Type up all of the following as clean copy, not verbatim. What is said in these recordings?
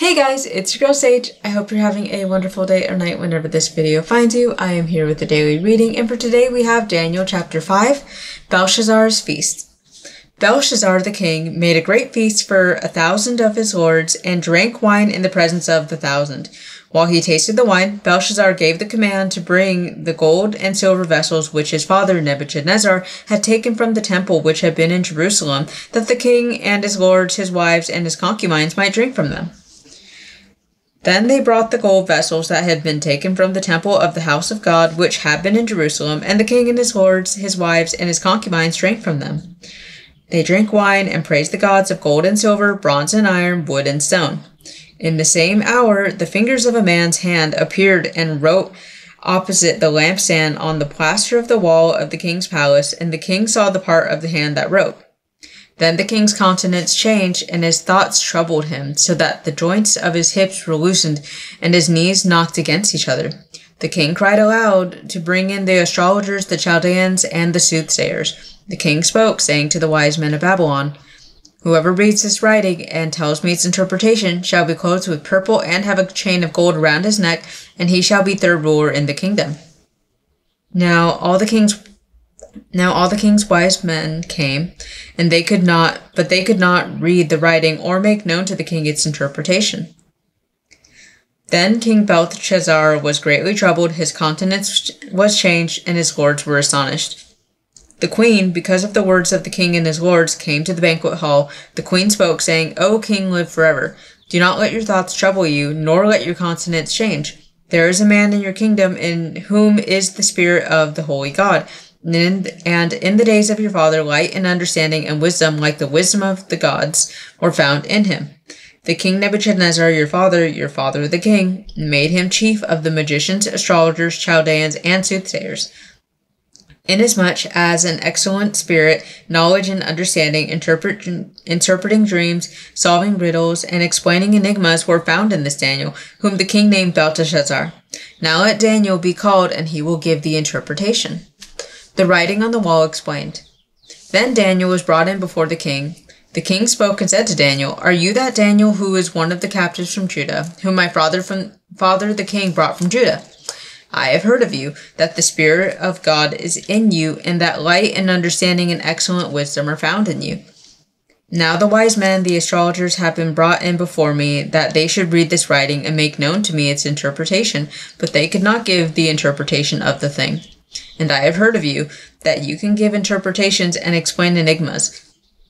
Hey guys, it's your girl Sage. I hope you're having a wonderful day or night whenever this video finds you. I am here with the daily reading, and for today we have Daniel chapter 5, Belshazzar's Feast. Belshazzar the king made a great feast for 1,000 of his lords and drank wine in the presence of the 1,000. While he tasted the wine, Belshazzar gave the command to bring the gold and silver vessels which his father Nebuchadnezzar had taken from the temple which had been in Jerusalem, that the king and his lords, his wives, and his concubines might drink from them. Then they brought the gold vessels that had been taken from the temple of the house of God, which had been in Jerusalem, and the king and his lords, his wives, and his concubines drank from them. They drank wine and praised the gods of gold and silver, bronze and iron, wood and stone. In the same hour, the fingers of a man's hand appeared and wrote opposite the lampstand on the plaster of the wall of the king's palace, and the king saw the part of the hand that wrote. Then the king's countenance changed, and his thoughts troubled him, so that the joints of his hips were loosened, and his knees knocked against each other. The king cried aloud to bring in the astrologers, the Chaldeans, and the soothsayers. The king spoke, saying to the wise men of Babylon, "Whoever reads this writing and tells me its interpretation shall be clothed with purple and have a chain of gold around his neck, and he shall be third ruler in the kingdom." Now all the king's wise men came, and they could not read the writing or make known to the king its interpretation. Then King Belshazzar was greatly troubled, his countenance was changed, and his lords were astonished. The queen, because of the words of the king and his lords, came to the banquet hall. The queen spoke, saying, "O king, live forever. Do not let your thoughts trouble you, nor let your countenance change. There is a man in your kingdom in whom is the spirit of the holy God. And in the days of your father, light and understanding and wisdom, like the wisdom of the gods, were found in him. The king Nebuchadnezzar, your father the king, made him chief of the magicians, astrologers, Chaldeans, and soothsayers. Inasmuch as an excellent spirit, knowledge and understanding, interpreting dreams, solving riddles, and explaining enigmas were found in this Daniel, whom the king named Belteshazzar. Now let Daniel be called, and he will give the interpretation." The writing on the wall explained. Then Daniel was brought in before the king. The king spoke and said to Daniel, "Are you that Daniel who is one of the captives from Judah, whom my father the king brought from Judah? I have heard of you, that the Spirit of God is in you, and that light and understanding and excellent wisdom are found in you. Now the wise men, the astrologers, have been brought in before me, that they should read this writing and make known to me its interpretation, but they could not give the interpretation of the thing. And I have heard of you, that you can give interpretations and explain enigmas.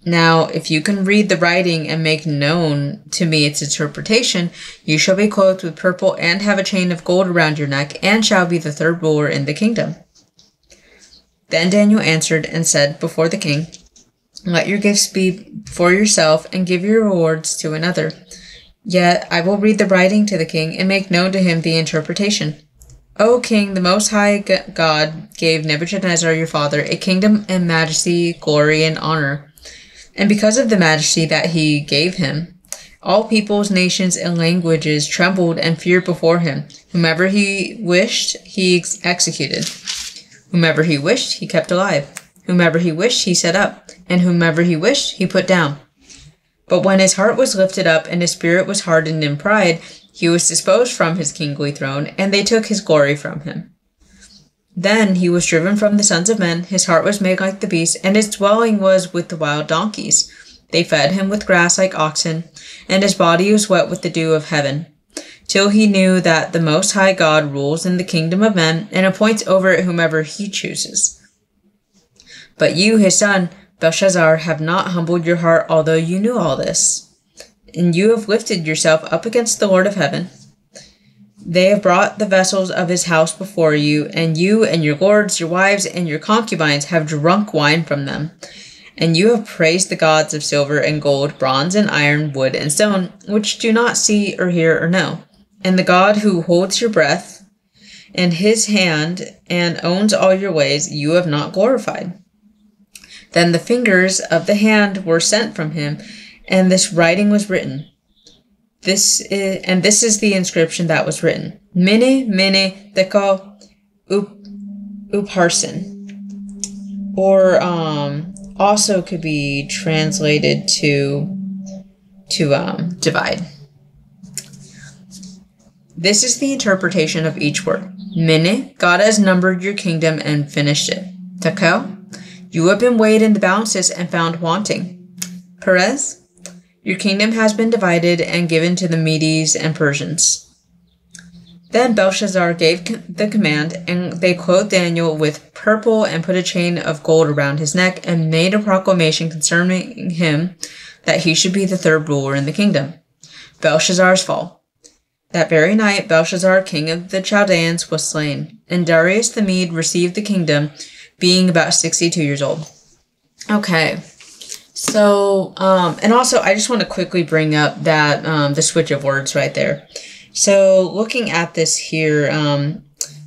Now, if you can read the writing and make known to me its interpretation, you shall be clothed with purple and have a chain of gold around your neck, and shall be the third ruler in the kingdom." Then Daniel answered and said before the king, "Let your gifts be for yourself, and give your rewards to another. Yet I will read the writing to the king, and make known to him the interpretation. O king, the Most High God gave Nebuchadnezzar your father a kingdom and majesty, glory, and honor. And because of the majesty that he gave him, all peoples, nations, and languages trembled and feared before him. Whomever he wished, he executed. Whomever he wished, he kept alive. Whomever he wished, he set up. And whomever he wished, he put down. But when his heart was lifted up and his spirit was hardened in pride, he was disposed from his kingly throne, and they took his glory from him. Then he was driven from the sons of men, his heart was made like the beast, and his dwelling was with the wild donkeys. They fed him with grass like oxen, and his body was wet with the dew of heaven, till he knew that the Most High God rules in the kingdom of men, and appoints over it whomever he chooses. But you, his son, Belshazzar, have not humbled your heart, although you knew all this. And you have lifted yourself up against the Lord of heaven. They have brought the vessels of his house before you and your lords, your wives, and your concubines have drunk wine from them. And you have praised the gods of silver and gold, bronze and iron, wood and stone, which do not see or hear or know. And the God who holds your breath in his hand and owns all your ways, you have not glorified." Then the fingers of the hand were sent from him, and this writing was written. This is the inscription that was written: Mene, Mene, Tekel, Upharsin. Or also could be translated to divide. This is the interpretation of each word. Mene, God has numbered your kingdom and finished it. Tekel, you have been weighed in the balances and found wanting. Perez, your kingdom has been divided and given to the Medes and Persians. Then Belshazzar gave the command, and they clothed Daniel with purple and put a chain of gold around his neck and made a proclamation concerning him that he should be the third ruler in the kingdom. Belshazzar's fall. That very night, Belshazzar, king of the Chaldeans, was slain, and Darius the Mede received the kingdom, being about 62 years old. Okay. So, and also I just want to quickly bring up that, the switch of words right there. So looking at this here,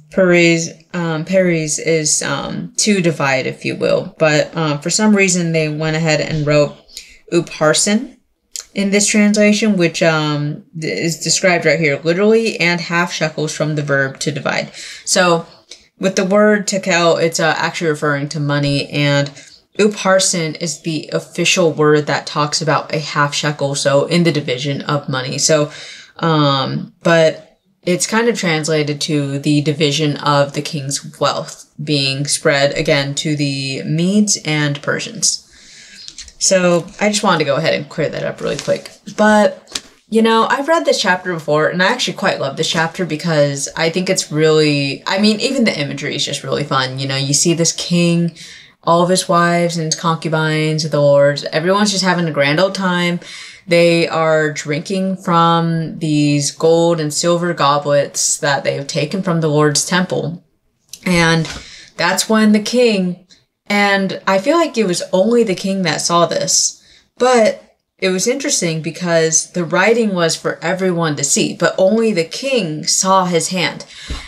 Perez is, to divide, if you will, but, for some reason they went ahead and wrote Upharsin in this translation, which, is described right here, literally, and half shekels from the verb to divide. So with the word tekel, it's, actually referring to money, and Upharsin is the official word that talks about a half shekel, so in the division of money. So, but it's kind of translated to the division of the king's wealth being spread again to the Medes and Persians. So I just wanted to go ahead and clear that up really quick. But, you know, I've read this chapter before, and I actually quite love this chapter because I think it's really, I mean, even the imagery is just really fun. You know, you see this king, all of his wives and his concubines, the lords, everyone's just having a grand old time. They are drinking from these gold and silver goblets that they have taken from the Lord's temple. And that's when the king, and I feel like it was only the king that saw this, but it was interesting because the writing was for everyone to see, but only the king saw his hand.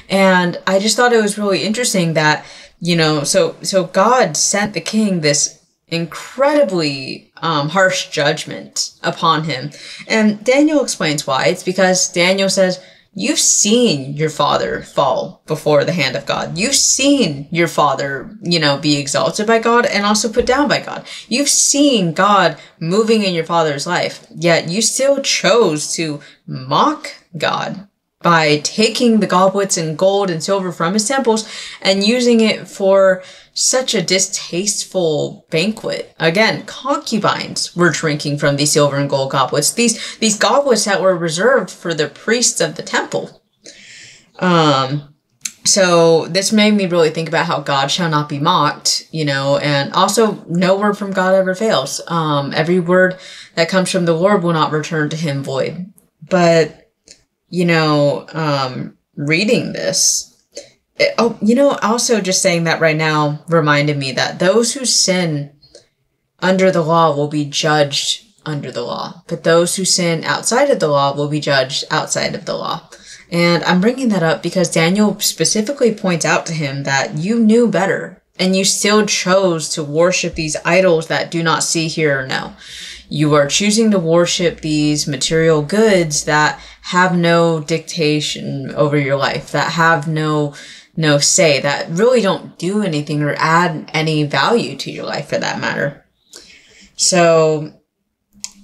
And I just thought it was really interesting that, you know, so God sent the king this incredibly harsh judgment upon him. And Daniel explains why. It's because Daniel says, you've seen your father fall before the hand of God. You've seen your father, you know, be exalted by God and also put down by God. You've seen God moving in your father's life, yet you still chose to mock God by taking the goblets and gold and silver from his temples and using it for such a distasteful banquet. Again, concubines were drinking from these silver and gold goblets. These goblets that were reserved for the priests of the temple. So this made me really think about how God shall not be mocked, you know, and also no word from God ever fails. Every word that comes from the Lord will not return to him void. But, you know, reading this, you know, also just saying that right now reminded me that those who sin under the law will be judged under the law, but those who sin outside of the law will be judged outside of the law. And I'm bringing that up because Daniel specifically points out to him that you knew better and you still chose to worship these idols that do not see, hear, or know. You are choosing to worship these material goods that have no dictation over your life, that have no say, that really don't do anything or add any value to your life for that matter. So,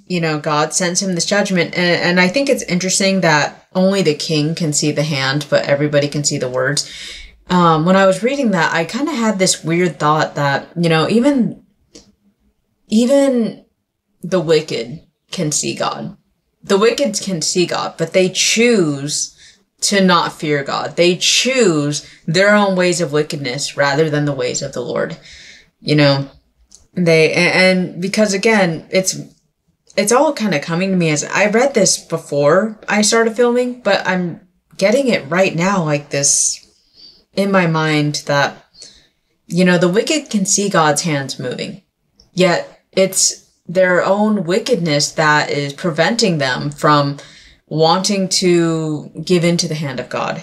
you know, God sends him this judgment. And I think it's interesting that only the king can see the hand, but everybody can see the words. When I was reading that, I kind of had this weird thought that, you know, even the wicked can see God. The wicked can see God, but they choose to not fear God. They choose their own ways of wickedness rather than the ways of the Lord. You know, and because again, it's all kind of coming to me as I read this before I started filming, but I'm getting it right now like this in my mind that, you know, the wicked can see God's hands moving, yet it's their own wickedness that is preventing them from wanting to give into the hand of God.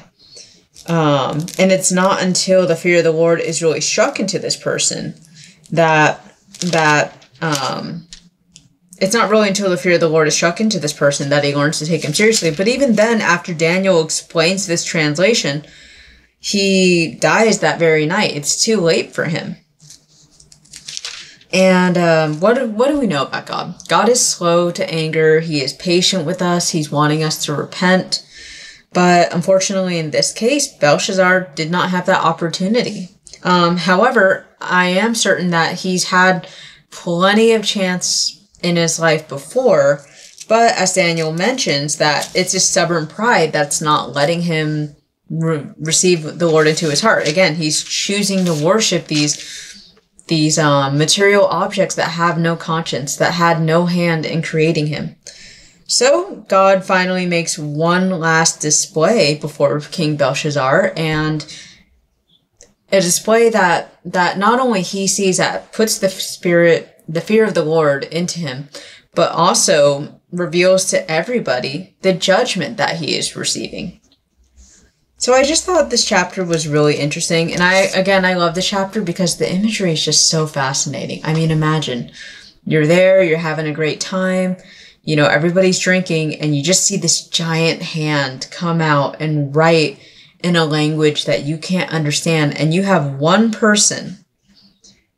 And it's not until the fear of the Lord is really struck into this person that it's not really until the fear of the Lord is struck into this person that he learns to take him seriously. But even then, after Daniel explains this translation, he dies that very night. It's too late for him. And what do we know about God? God is slow to anger. He is patient with us. He's wanting us to repent. But unfortunately, in this case, Belshazzar did not have that opportunity. However, I am certain that he's had plenty of chance in his life before, but as Daniel mentions, that it's his stubborn pride that's not letting him receive the Lord into his heart. Again, he's choosing to worship these material objects that have no conscience, that had no hand in creating him. So God finally makes one last display before King Belshazzar, and a display that not only he sees that puts the fear of the Lord into him, but also reveals to everybody the judgment that he is receiving. So I just thought this chapter was really interesting, and I love this chapter because the imagery is just so fascinating. I mean, imagine you're there, you're having a great time, you know, everybody's drinking, and you just see this giant hand come out and write in a language that you can't understand. And you have one person,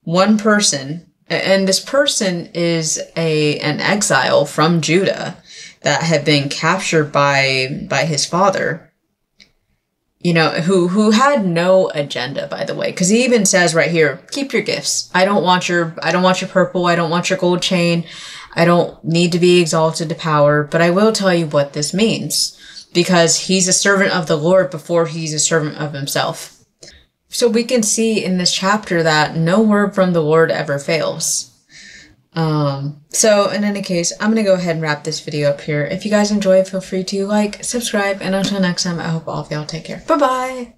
and this person is an exile from Judah that had been captured by his father, you know, who had no agenda, by the way, because he even says right here, keep your gifts. I don't want your purple. I don't want your gold chain. I don't need to be exalted to power, but I will tell you what this means, because he's a servant of the Lord before he's a servant of himself. So we can see in this chapter that no word from the Lord ever fails. So in any case, I'm going to go ahead and wrap this video up here. If you guys enjoyed, feel free to like, subscribe, and until next time, I hope all of y'all take care. Bye-bye!